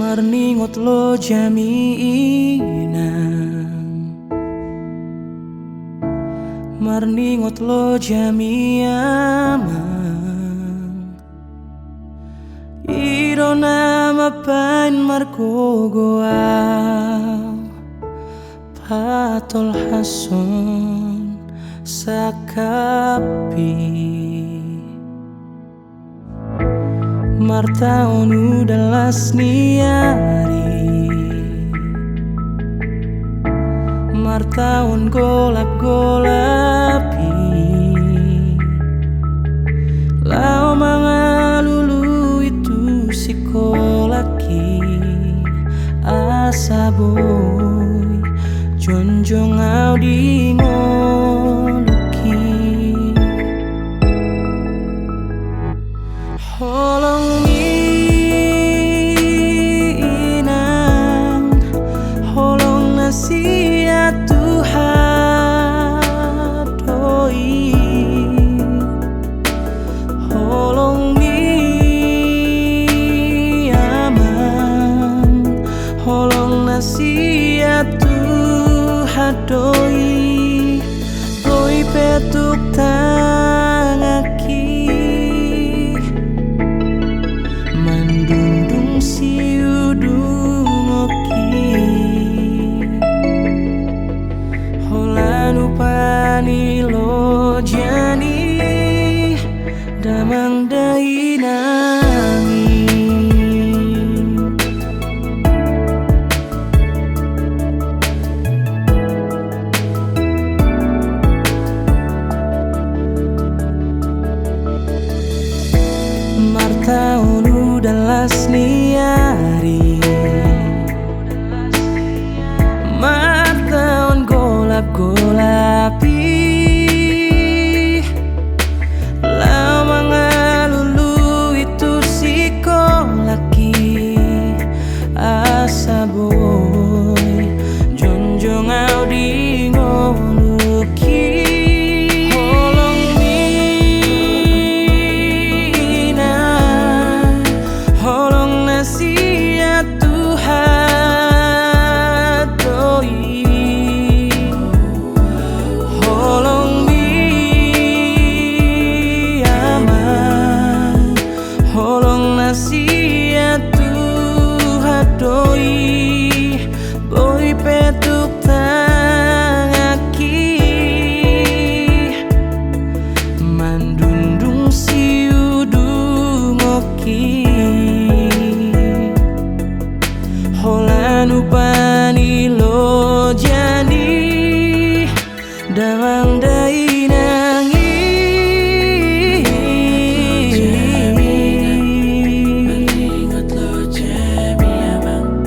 Marningot lo jaminan, marningot lo jamiaman. Iro nama pain markogoa patol hason sakapi. Martaon udalas niari, martaon golap-golapi. Lau mga lulu itu sikolaki asaboy jonjong au di ngoluki. Holong minang, holong nasihat Tuhan doi. Holong mi aman, holong nasihat Tuhan doi. Doi petuk tangaki mandundung si udungoki. Holanu pani lo jani damang dainangi. Martaon udalas niari, martaon golap-golapi. Lau mga lulu itu sikolaki asaboy jonjong au di ngoluki. Nasihat Tuhan doi. Holong mi aman, holong nasihat Tuhan doi. Boy petuk tangaki mandundung si udungoki. Holanu pani lo jani damang dainangi. Marningot lo jamiaman,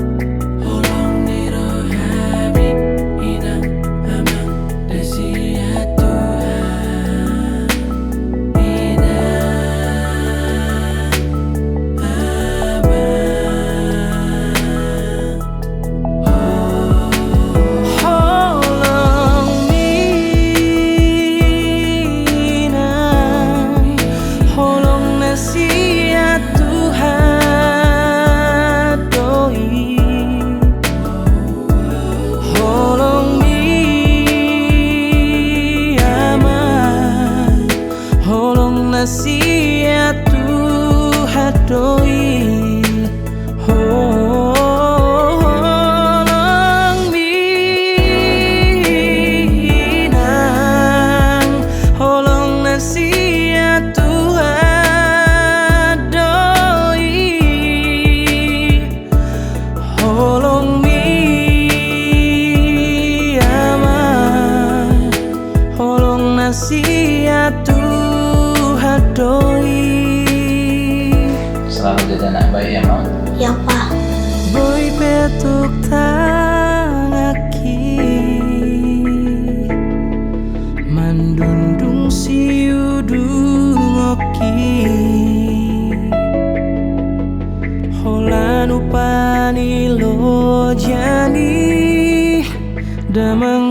holong niro habi inang amang nasihat Tuhan inang amang. Nasihat Tuhan doi. Holong mi aman, holong nasihat Tuhan doi. Holong minang, holong nasihat Tuhan doi. Holong mi aman, holong nasihat Tuhan doi. Selalu jadi anak baik ya, Mam? Ya Pak. Boy petuk tangaki mandundung si udungoki. Holanu pani lo jani damang